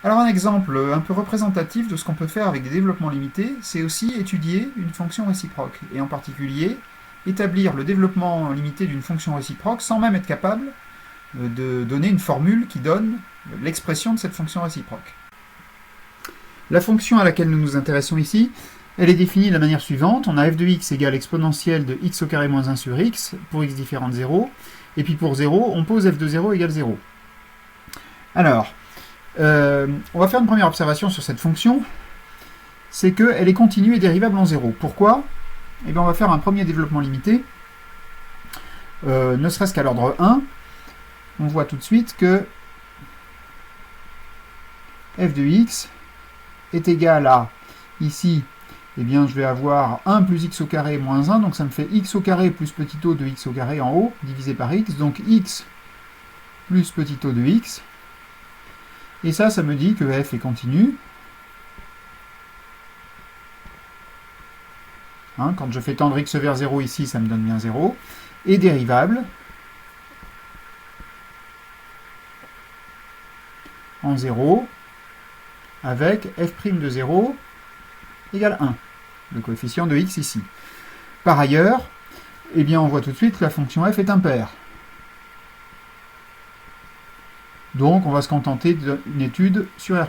Alors un exemple un peu représentatif de ce qu'on peut faire avec des développements limités, c'est aussi étudier une fonction réciproque, et en particulier établir le développement limité d'une fonction réciproque sans même être capable de donner une formule qui donne l'expression de cette fonction réciproque. La fonction à laquelle nous nous intéressons ici, elle est définie de la manière suivante. On a f de x égale exponentielle de x au carré moins 1 sur x pour x différent de 0. Et puis pour 0, on pose f de 0 égale 0. Alors, on va faire une première observation sur cette fonction. C'est qu'elle est continue et dérivable en 0. Pourquoi? Eh bien, on va faire un premier développement limité, ne serait-ce qu'à l'ordre 1. On voit tout de suite que f de x est égal à, ici, eh bien, je vais avoir 1 plus x au carré moins 1, donc ça me fait x au carré plus petit o de x au carré en haut, divisé par x, donc x plus petit o de x. Et ça me dit que f est continu. Quand je fais tendre x vers 0 ici, ça me donne bien 0. Et dérivable en 0 avec f' de 0 égale 1, le coefficient de x ici. Par ailleurs, eh bien, on voit tout de suite que la fonction f est impaire. Donc on va se contenter d'une étude sur R+.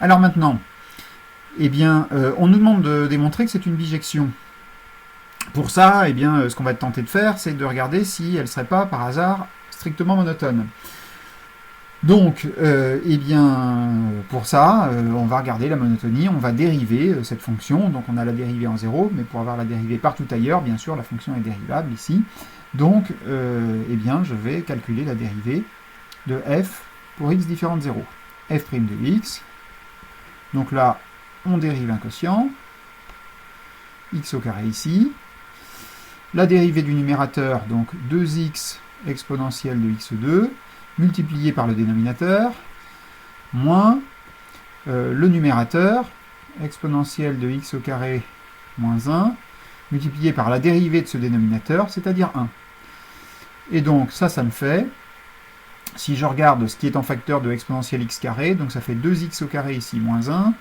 Alors maintenant, eh bien, on nous demande de démontrer que c'est une bijection. Pour ça, eh bien, ce qu'on va tenter de faire, c'est de regarder si elle ne serait pas, par hasard, strictement monotone. Donc, eh bien, pour ça, on va regarder la monotonie, on va dériver cette fonction. Donc, on a la dérivée en 0, mais pour avoir la dérivée partout ailleurs, bien sûr, la fonction est dérivable ici. Donc, eh bien, je vais calculer la dérivée de f pour x différent de 0. f' de x. Donc là, on dérive un quotient. X au carré ici. La dérivée du numérateur, donc 2x exponentielle de x2, multiplié par le dénominateur, moins le numérateur, exponentielle de x au carré moins 1, multiplié par la dérivée de ce dénominateur, c'est-à-dire 1. Et donc ça me fait, si je regarde ce qui est en facteur de exponentielle x carré, donc ça fait 2x au carré ici, moins 1,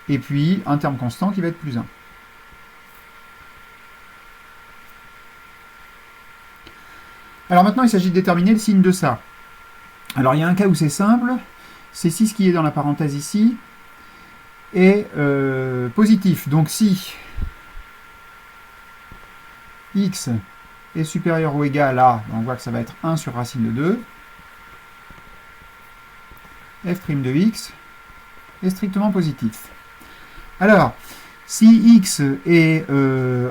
et puis un terme constant qui va être plus 1. Alors maintenant, il s'agit de déterminer le signe de ça. Alors il y a un cas où c'est simple, c'est si ce qui est dans la parenthèse ici est positif. Donc si x est supérieur ou égal à, on voit que ça va être 1 sur racine de 2, f' de x est strictement positif. Alors, si x est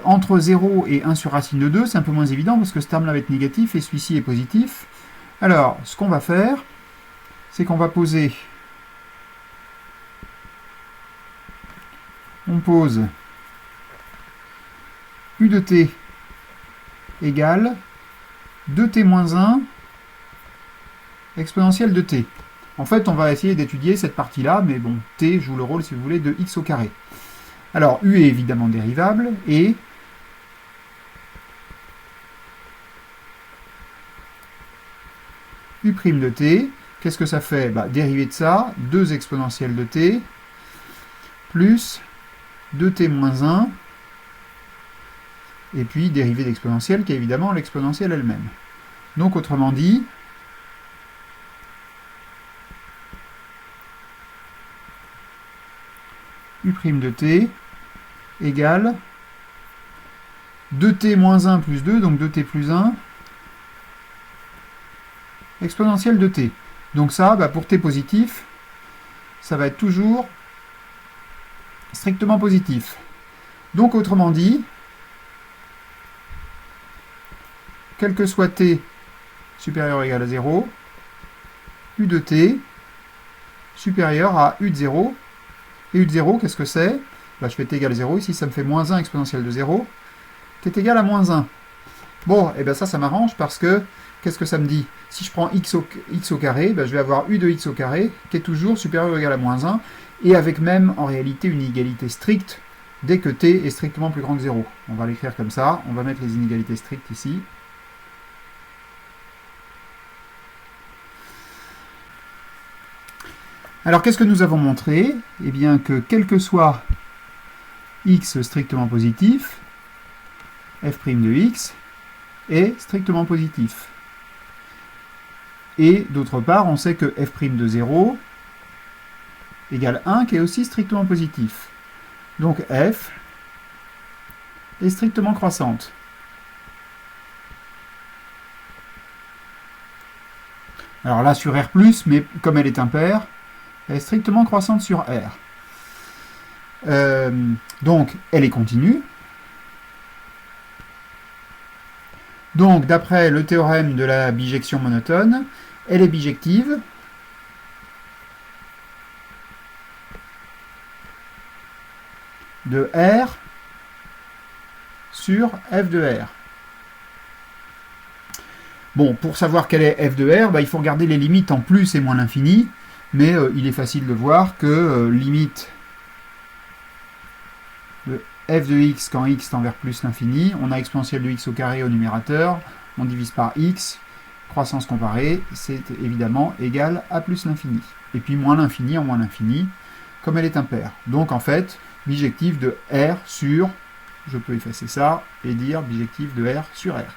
entre 0 et 1 sur racine de 2, c'est un peu moins évident parce que ce terme-là va être négatif et celui-ci est positif. Alors, ce qu'on va faire, c'est qu'on va poser... On pose u de t égale 2t moins 1 exponentielle de t. En fait, on va essayer d'étudier cette partie-là, mais bon, t joue le rôle, si vous voulez, de x au carré. Alors, u est évidemment dérivable, et u' de t, qu'est-ce que ça fait? Dérivée de ça, 2 exponentielle de t, plus 2t moins 1, et puis dérivée d'exponentielle, qui est évidemment l'exponentielle elle-même. Donc, autrement dit, u' de t égale 2t moins 1 plus 2, donc 2t plus 1, exponentielle de t. Donc ça, pour t positif, ça va être toujours strictement positif. Donc autrement dit, quel que soit t supérieur ou égal à 0, u de t supérieur à u de 0. Et u de 0, qu'est-ce que c'est? Je fais t égale 0, ici ça me fait moins 1 exponentielle de 0, qui est égal à moins 1. Bon, et bien ça m'arrange parce que, qu'est-ce que ça me dit? Si je prends x au carré, je vais avoir u de x au carré, qui est toujours supérieur ou égal à moins 1, et avec même en réalité une égalité stricte dès que t est strictement plus grand que 0. On va l'écrire comme ça, on va mettre les inégalités strictes ici. Alors qu'est-ce que nous avons montré? Eh bien que quel que soit x strictement positif, f' de x est strictement positif. Et d'autre part, on sait que f' de 0 égale 1 qui est aussi strictement positif. Donc f est strictement croissante. Alors là sur R+, mais comme elle est impaire, elle est strictement croissante sur R. Donc elle est continue. Donc d'après le théorème de la bijection monotone, elle est bijective de R sur f de R. Bon, pour savoir quelle est f de R, il faut regarder les limites en plus et moins l'infini, mais il est facile de voir que limite de f de x quand x tend vers plus l'infini, on a exponentielle de x au carré au numérateur, on divise par x, croissance comparée, c'est évidemment égal à plus l'infini. Et puis moins l'infini en moins l'infini, comme elle est impaire. Donc en fait, bijective de R sur, je peux effacer ça, et dire bijective de R sur R.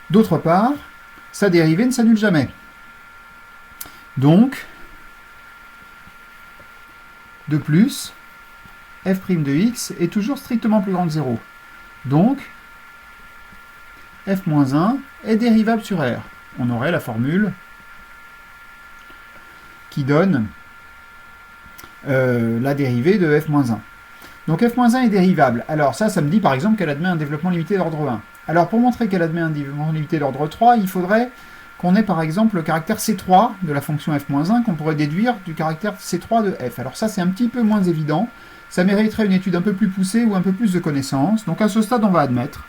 D'autre part, sa dérivée ne s'annule jamais. Donc, de plus, f' de x est toujours strictement plus grand que 0. Donc, f-1 est dérivable sur R. On aurait la formule qui donne la dérivée de f-1. Donc f-1 est dérivable. Alors ça me dit par exemple qu'elle admet un développement limité d'ordre 1. Alors pour montrer qu'elle admet un développement limité d'ordre 3, il faudrait qu'on ait par exemple le caractère C3 de la fonction f-1 qu'on pourrait déduire du caractère C3 de f. Alors ça c'est un petit peu moins évident, ça mériterait une étude un peu plus poussée ou un peu plus de connaissances. Donc à ce stade on va admettre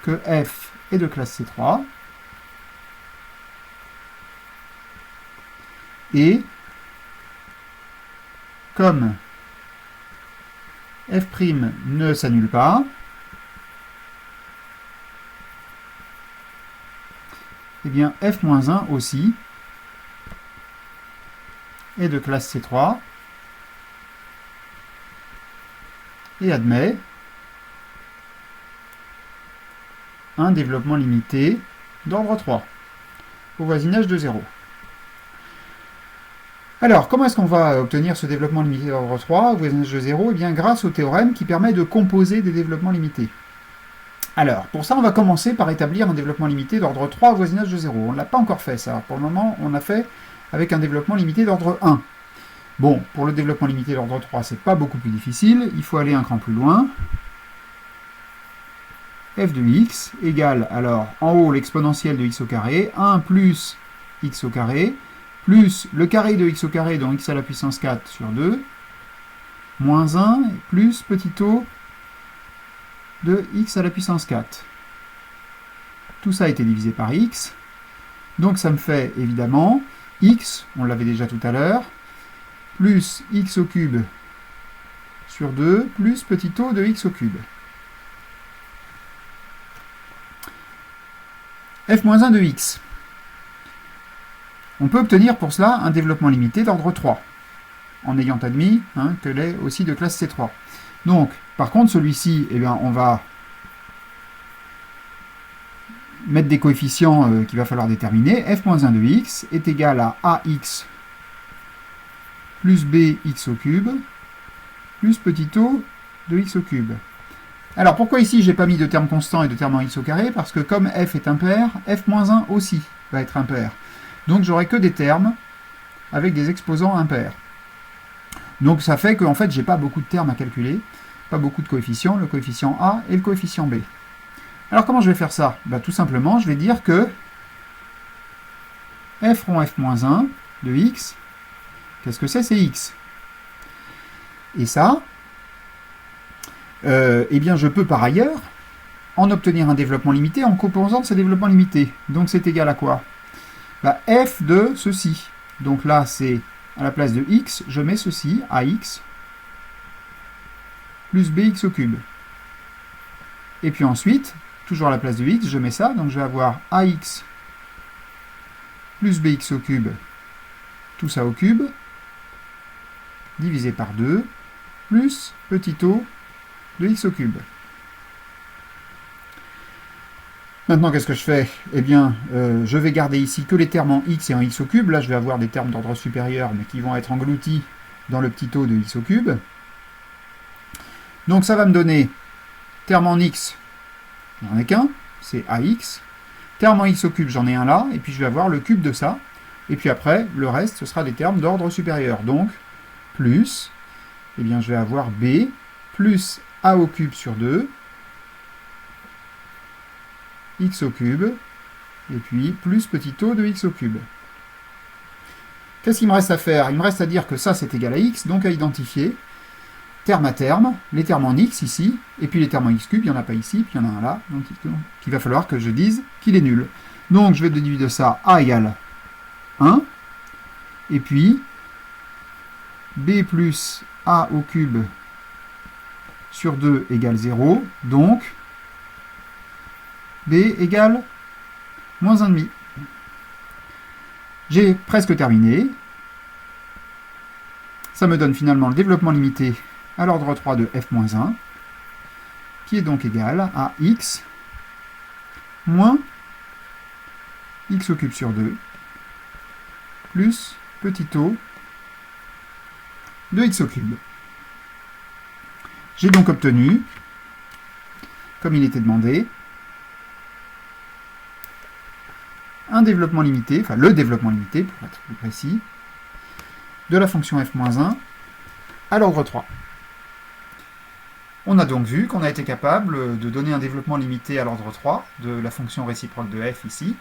que f est de classe C3 et comme f' ne s'annule pas, eh bien f-1 aussi est de classe C3 et admet un développement limité d'ordre 3 au voisinage de 0. Alors, comment est-ce qu'on va obtenir ce développement limité d'ordre 3 au voisinage de 0? Eh bien, grâce au théorème qui permet de composer des développements limités. Alors, pour ça, on va commencer par établir un développement limité d'ordre 3 au voisinage de 0. On ne l'a pas encore fait, ça. Pour le moment, on a fait avec un développement limité d'ordre 1. Bon, pour le développement limité d'ordre 3, c'est pas beaucoup plus difficile. Il faut aller un cran plus loin. F de x égale, alors, en haut, l'exponentielle de x au carré, 1 plus x au carré, plus le carré de x au carré, donc x à la puissance 4 sur 2, moins 1, plus petit o de x à la puissance 4. Tout ça a été divisé par x, donc ça me fait évidemment x, on l'avait déjà tout à l'heure, plus x au cube sur 2, plus petit o de x au cube. f-1 de x. On peut obtenir pour cela un développement limité d'ordre 3, en ayant admis qu'elle est aussi de classe C3. Donc, par contre, celui-ci, eh bien, on va mettre des coefficients qu'il va falloir déterminer. f-1 de x est égal à ax plus bx au cube plus petit o de x au cube. Alors, pourquoi ici, j'ai pas mis de terme constant et de terme en x au carré? Parce que comme f est impair, f-1 aussi va être impair. Donc j'aurai que des termes avec des exposants impairs. Donc ça fait qu'en fait, j'ai pas beaucoup de termes à calculer, pas beaucoup de coefficients, le coefficient A et le coefficient B. Alors comment je vais faire ça? Tout simplement, je vais dire que f rond f-1 de x, qu'est-ce que c'est? C'est x. Et ça, eh bien je peux par ailleurs en obtenir un développement limité en composant de ces développements limités. Donc c'est égal à quoi? Bah, f de ceci. Donc là, c'est à la place de x, je mets ceci, ax, plus bx au cube. Et puis ensuite, toujours à la place de x, je mets ça, donc je vais avoir ax plus bx au cube, tout ça au cube, divisé par 2, plus petit o de x au cube. Maintenant, qu'est-ce que je fais? Eh bien, je vais garder ici que les termes en x et en x au cube. Là, je vais avoir des termes d'ordre supérieur, mais qui vont être engloutis dans le petit o de x au cube. Donc, ça va me donner terme en x, j'en ai qu'un, c'est ax. Terme en x au cube, j'en ai un là, et puis je vais avoir le cube de ça. Et puis après, le reste, ce sera des termes d'ordre supérieur. Donc, plus, eh bien, je vais avoir b plus a au cube sur 2, x au cube, et puis plus petit o de x au cube. Qu'est-ce qu'il me reste à faire? Il me reste à dire que ça, c'est égal à x, donc à identifier, terme à terme, les termes en x ici, et puis les termes en x cube, il n'y en a pas ici, puis il y en a un là, donc il va falloir que je dise qu'il est nul. Donc je vais déduire de ça a égale 1, et puis b plus a au cube sur 2 égale 0, donc b égale moins 1,5. J'ai presque terminé. Ça me donne finalement le développement limité à l'ordre 3 de f-1, qui est donc égal à x moins x au cube sur 2, plus petit o de x au cube. J'ai donc obtenu, comme il était demandé, un développement limité, enfin le développement limité, pour être plus précis, de la fonction f-1 à l'ordre 3. On a donc vu qu'on a été capable de donner un développement limité à l'ordre 3 de la fonction réciproque de f ici.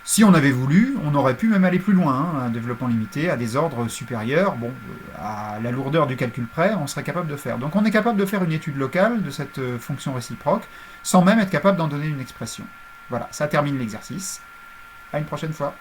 Si on avait voulu, on aurait pu même aller plus loin, hein, un développement limité à des ordres supérieurs, bon, à la lourdeur du calcul près, on serait capable de faire. Donc on est capable de faire une étude locale de cette fonction réciproque, sans même être capable d'en donner une expression. Voilà, ça termine l'exercice. À une prochaine fois.